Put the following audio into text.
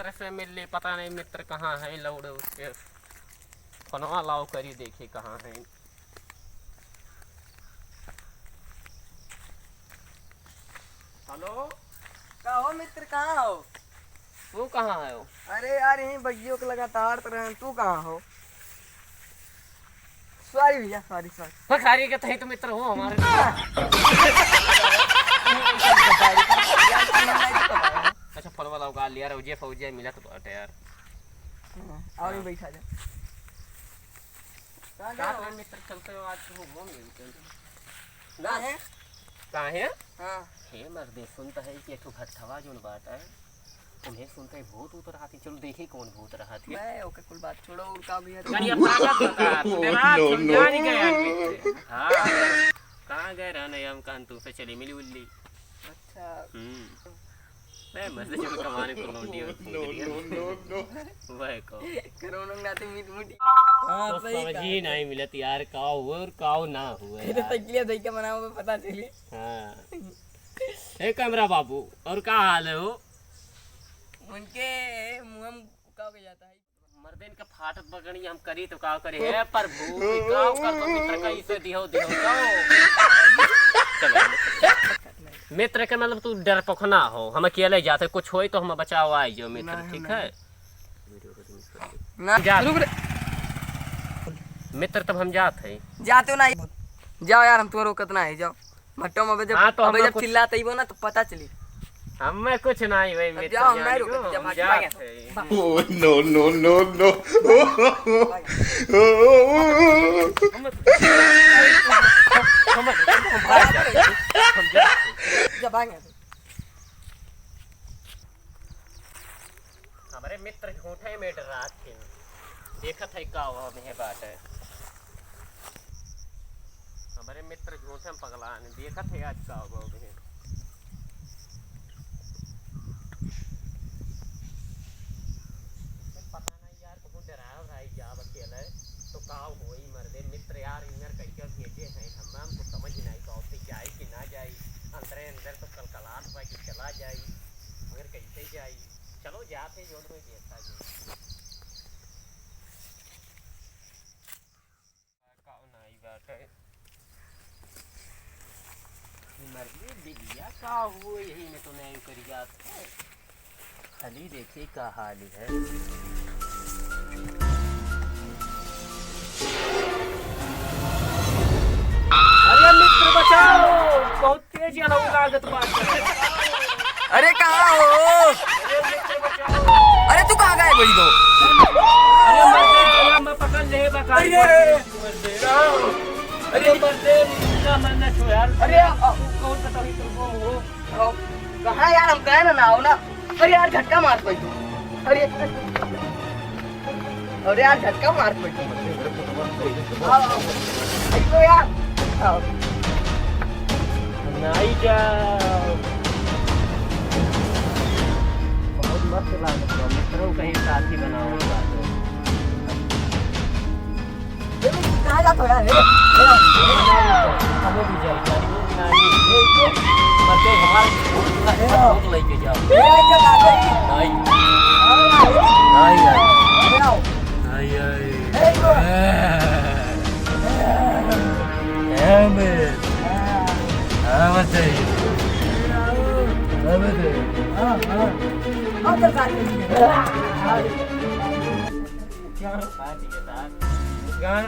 मित्र से मिल ली, पता नहीं मित्र कहाँ है, लौड़े उसके फनवा लाओ करी देखे कहाँ है। हेलो, का हो मित्र, कहाँ हो? तू कहाँ है? अरे यार यहीं बगियों को लगातार तरह। तू कहाँ हो? सॉरी भैया, सॉरी सॉरी। खारी के तही तो मित्र हो हमारे। अच्छा फलवा लाओ गा लिया रोजे फौजिया मिला तो बाटे यार। और ही बैठा जा। कहाँ मित्र चलते हो आज तो घूम मिलते ना है? कहाँ है? हाँ हे मर्दे, सुनता है कि एक भट्ठवा जोन बात है तुम्हें सुनता है भूत उतर रहा थी। चलो देखे कौन भूत रहा थी। मैं ओके कुल बात छोड़ो, उनका भी है। गाड़ी अपना बता तेरा समझा नहीं गया मित्र। हां कहां गए रहने हम कहां तू से चली मिली उल्ली। अच्छा मैं मस्त जो कमाने को लौंडी नो वह को कोरोना नाते मीट मुटी। तो समझ ही नहीं मिलत यार, काऊ और काऊ ना हुए ये तो तकलिया दई के बनाओ में पता चली। हां हे कैमरा बाबू, और का हाल है हो? उनके मुंह में का हो जाता है मर्देन का फाटत बगड़ी हम करी तो का करे है प्रभु काऊ कर तो मित्र कैसे दिहो मित्र के मतलब तू डर पखना हो, हम अकेले जाते कुछ होई तो हम बचाओ आई जो मित्र। ठीक है ना रुक रे मित्र, तब हम जाते हैं। जाते हो ना, जाओ यार, हम तुम्हें रोकत ना है। जाओ भट्टो में जब हाँ, तो अबे जब कुछ... चिल्लाते ही वो ना तो पता चली। हमें कुछ नहीं भाई मित्र, जाओ, हम नहीं रुकते, जब जाते हैं। Oh no no no no! जब आएंगे हमारे मित्र झूठे में डरा थे, देखा था का हुआ में बात है। हमारे मित्र झूठे में पगला ने देखा था आज का हुआ में। पता नहीं यार कौन डराव भाई जाब अकेले तो काव होई मर्दे मित्र यार इनर कैसे भेजे हैं हमको समझ नहीं कौते जाए कि ना जाए। अंदर अंदर तो कलकलाट हुआ कि चला जाए मगर कैसे जाए। चलो जाते जोन में देखा जो काव नहीं बात है मर्दे बिलिया का हुआ यही में तो नहीं करी जात है। खाली देखिए का हाल है। अरे मित्र बचाओ, बहुत तेज लागत बात है। अरे कहाँ हो? अरे मित्र बचाओ। अरे तू कहाँ गए बड़ी दो? अरे मर्दे मैं पकड़ ले बका। अरे मर्दे ना मरना छो यार। अरे कौन पता नहीं तुमको हो कहाँ यार, हम कहे ना हो ना। अरे यार झटका मार पड़ी। अरे अरे यार झटका मार पड़ी। तो यार नहीं जाओ, बहुत मस्त लागत है मित्रों, कहीं साथी बनाओ। कहाँ जाते हो यार? हमें भी जाए मत हमारे लेके जाओ। नहीं गान